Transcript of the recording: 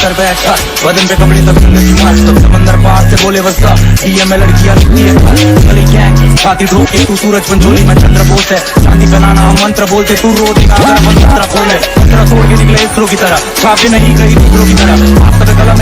sir बैठा बदन पे कपड़े तक मार तब समंदर पार से बोले वस्ता ये मैं लड़कियां लिखती है गली गैंग छाती ठोक के तू सूरज पंजोली में चंद्र बोस है शांति बनाना मंत्र बोलते तू रोज मंत्र खोले मंत्र तोड़ के निकले इसरो की तरह छापे नहीं कहीं दूसरों की तरह आप तक कला मेरी